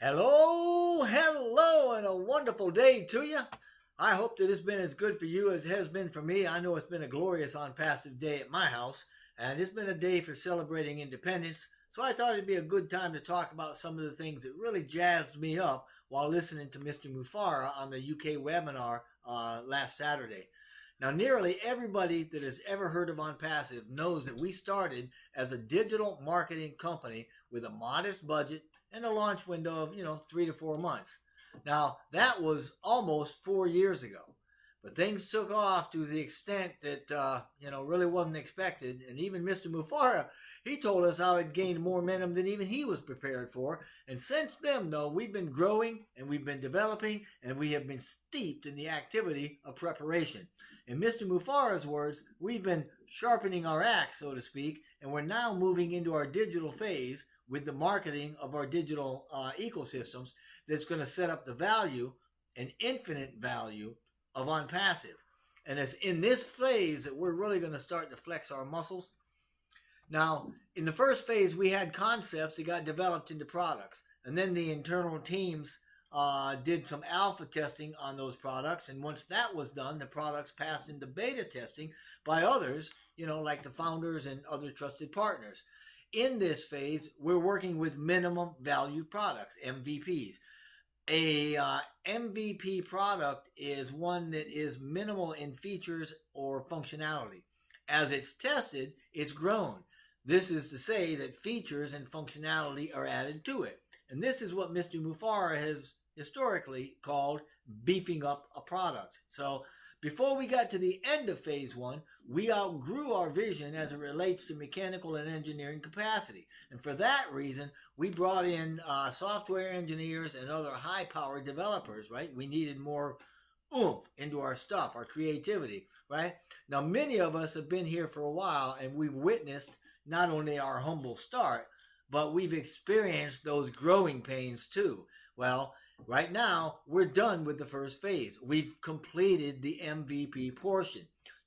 Hello, and a wonderful day to you. I hope that it's been as good for you as it has been for me. I know it's been a glorious ONPASSIVE day at my house, and it's been a day for celebrating independence. So I thought it'd be a good time to talk about some of the things that really jazzed me up while listening to Mr. Mufara on the UK webinar last Saturday. Now, nearly everybody that has ever heard of ONPASSIVE knows that we started as a digital marketing company with a modest budget and a launch window of 3 to 4 months. Now, that was almost 4 years ago, but things took off to the extent that really wasn't expected. And even Mr. Mufara, he told us how it gained more momentum than even he was prepared for. And since then, though, we've been growing and we've been developing and we have been steeped in the activity of preparation. In Mr. Mufara's words, we've been sharpening our axe, so to speak, and we're now moving into our digital phase with the marketing of our digital ecosystems that's going to set up the value and infinite value of ONPASSIVE. And it's in this phase that we're really going to start to flex our muscles. Now, in the first phase, we had concepts that got developed into products. And then the internal teams did some alpha testing on those products. And once that was done, the products passed into beta testing by others, like the founders and other trusted partners. In this phase, we're working with minimum value products, MVPs. A MVP product is one that is minimal in features or functionality. As it's tested, it's grown. This is to say that features and functionality are added to it. And this is what Mr. Mufara has historically called beefing up a product. So before we got to the end of phase one, we outgrew our vision as it relates to mechanical and engineering capacity. And for that reason, we brought in software engineers and other high-powered developers, right? We needed more oomph into our stuff, our creativity, right? Now, many of us have been here for a while, and we've witnessed not only our humble start, but we've experienced those growing pains too. Well, right now, we're done with the first phase. We've completed the MVP portion.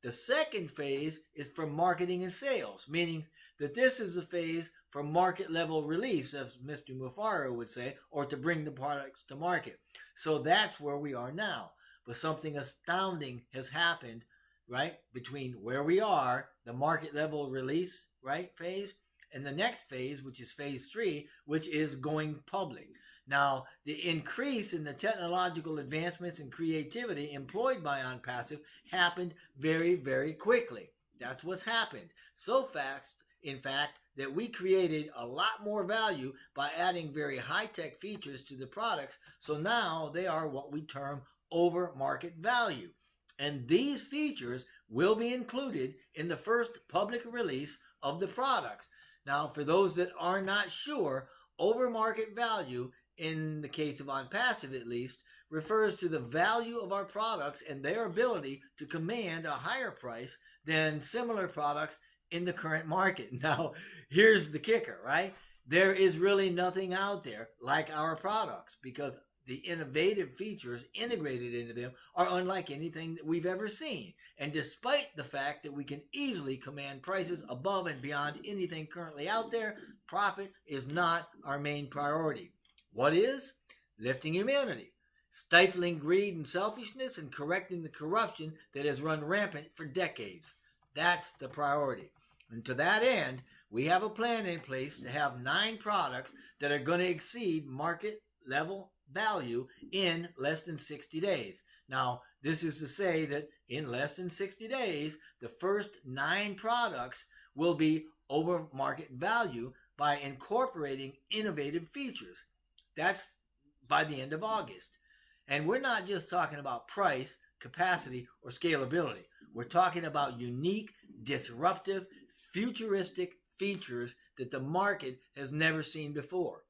The second phase is for marketing and sales, meaning that this is the phase for market level release, as Mr. Mufara would say, or to bring the products to market. So that's where we are now. But something astounding has happened, right, between where we are, the market level release, right, phase, and the next phase, which is phase 3, which is going public. Now, the increase in the technological advancements and creativity employed by ONPASSIVE happened very, very quickly. That's what's happened. So fast, in fact, that we created a lot more value by adding very high-tech features to the products. So now they are what we term over market value. And these features will be included in the first public release of the products. Now, for those that are not sure, over market value, in the case of ONPASSIVE at least, refers to the value of our products and their ability to command a higher price than similar products in the current market. Now, here's the kicker, right? There is really nothing out there like our products because the innovative features integrated into them are unlike anything that we've ever seen. And despite the fact that we can easily command prices above and beyond anything currently out there, profit is not our main priority. What is? Lifting humanity, stifling greed and selfishness, and correcting the corruption that has run rampant for decades. That's the priority. And to that end, we have a plan in place to have 9 products that are going to exceed market level value in less than 60 days. Now, this is to say that in less than 60 days, the first 9 products will be over market value by incorporating innovative features. That's by the end of August. And we're not just talking about price, capacity, or scalability. We're talking about unique, disruptive, futuristic features that the market has never seen before.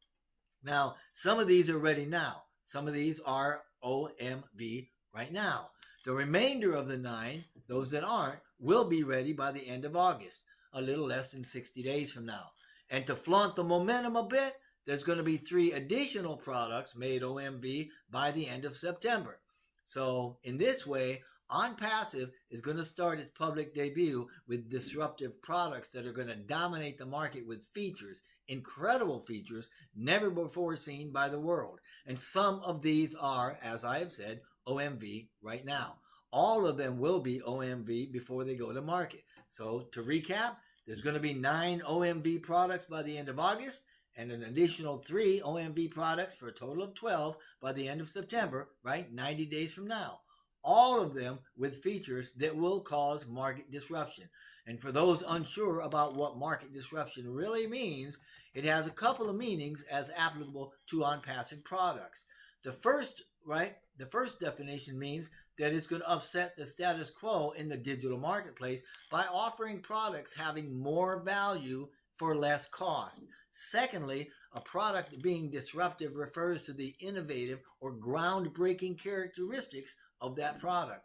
Now, some of these are ready now. Some of these are OMV right now. The remainder of the 9, those that aren't, will be ready by the end of August, a little less than 60 days from now. And to flaunt the momentum a bit, there's going to be 3 additional products made OMV by the end of September. So in this way, ONPASSIVE is going to start its public debut with disruptive products that are going to dominate the market with features, incredible features never before seen by the world. And some of these are, as I have said, OMV right now. All of them will be OMV before they go to market. So to recap, there's going to be 9 OMV products by the end of August and an additional 3 OMV products for a total of 12 by the end of September, right? 90 days from now. All of them with features that will cause market disruption. And for those unsure about what market disruption really means, it has a couple of meanings as applicable to ONPASSIVE products. The first definition means that it's going to upset the status quo in the digital marketplace by offering products having more value for less cost. Secondly, a product being disruptive refers to the innovative or groundbreaking characteristics of that product.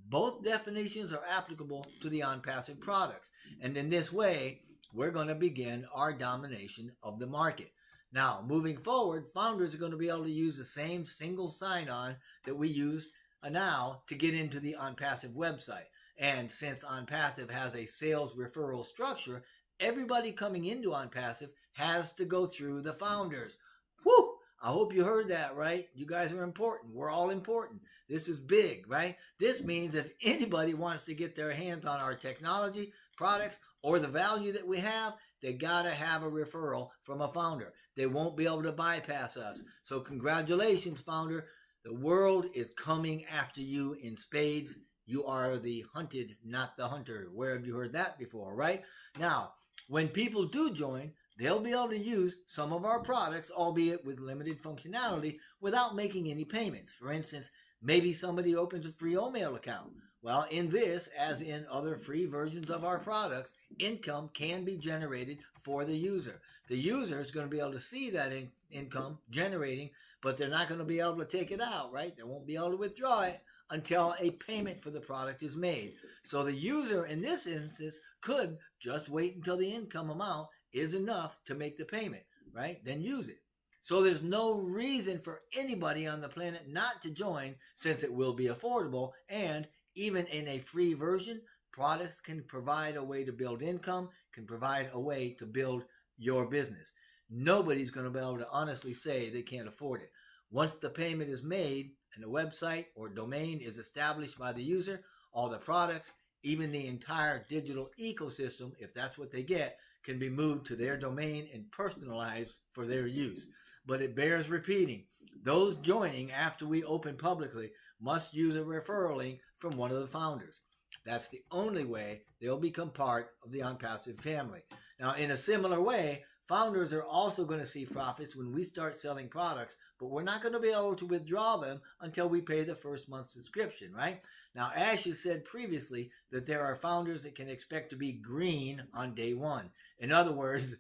Both definitions are applicable to the ONPASSIVE products, and in this way, we're going to begin our domination of the market. Now, moving forward, founders are going to be able to use the same single sign-on that we use now to get into the ONPASSIVE website. And since ONPASSIVE has a sales referral structure, everybody coming into ONPASSIVE has to go through the founders. Whew! I hope you heard that, right? You guys are important. We're all important. This is big, right? This means if anybody wants to get their hands on our technology, products, or the value that we have, they got to have a referral from a founder. They won't be able to bypass us. So congratulations, founder. The world is coming after you in spades. You are the hunted, not the hunter. Where have you heard that before, right? Now, when people do join, they'll be able to use some of our products, albeit with limited functionality, without making any payments. For instance, maybe somebody opens a free email account. Well, in this, as in other free versions of our products, income can be generated for the user. The user is going to be able to see that income generating, but they're not going to be able to take it out, right? They won't be able to withdraw it until a payment for the product is made. So the user in this instance could just wait until the income amount is enough to make the payment, right? Then use it. So there's no reason for anybody on the planet not to join, since it will be affordable, and even in a free version, products can provide a way to build income, can provide a way to build your business. Nobody's going to be able to honestly say they can't afford it. Once the payment is made and the website or domain is established by the user, all the products, even the entire digital ecosystem, if that's what they get, can be moved to their domain and personalized for their use. But it bears repeating, those joining after we open publicly must use a referral link from one of the founders. That's the only way they'll become part of the ONPASSIVE family. Now, in a similar way, founders are also going to see profits when we start selling products, but we're not going to be able to withdraw them until we pay the first month's subscription, right? Now, Ash has said previously that there are founders that can expect to be green on day one. In other words,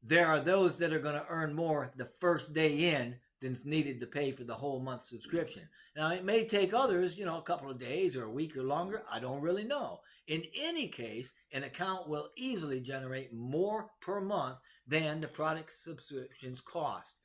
there are those that are going to earn more the first day in than's needed to pay for the whole month's subscription. Now, it may take others, a couple of days or a week or longer. I don't really know. In any case, an account will easily generate more per month than the product subscriptions cost.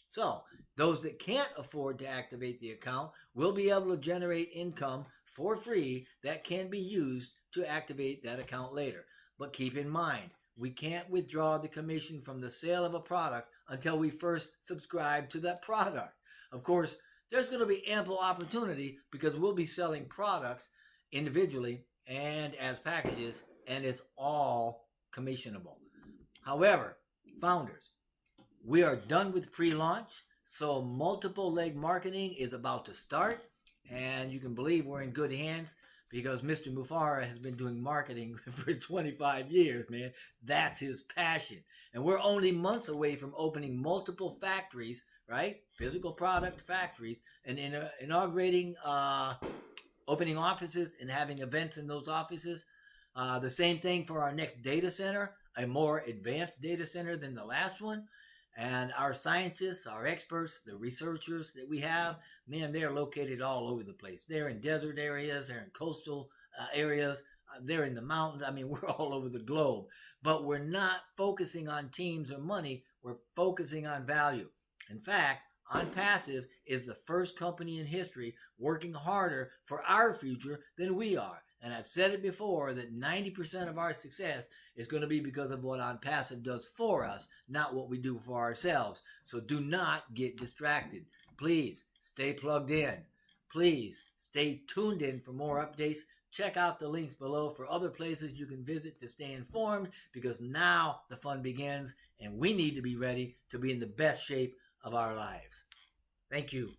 So, those that can't afford to activate the account will be able to generate income for free that can be used to activate that account later. But keep in mind, we can't withdraw the commission from the sale of a product until we first subscribe to that product. Of course, there's going to be ample opportunity because we'll be selling products individually and as packages, and it's all commissionable. However, founders, we are done with pre-launch, so multiple leg marketing is about to start, and you can believe we're in good hands because Mr. Mufara has been doing marketing for 25 years, man. That's his passion. And we're only months away from opening multiple factories, right? Physical product factories, and inaugurating, opening offices and having events in those offices. The same thing for our next data center, a more advanced data center than the last one. And our scientists, our experts, the researchers that we have, man, they're located all over the place. They're in desert areas, they're in coastal areas, they're in the mountains. I mean, we're all over the globe. But we're not focusing on teams or money. We're focusing on value. In fact, ONPASSIVE is the first company in history working harder for our future than we are. And I've said it before that 90% of our success is going to be because of what ONPASSIVE does for us, not what we do for ourselves. So do not get distracted. Please stay plugged in. Please stay tuned in for more updates. Check out the links below for other places you can visit to stay informed, because now the fun begins and we need to be ready to be in the best shape of our lives. Thank you.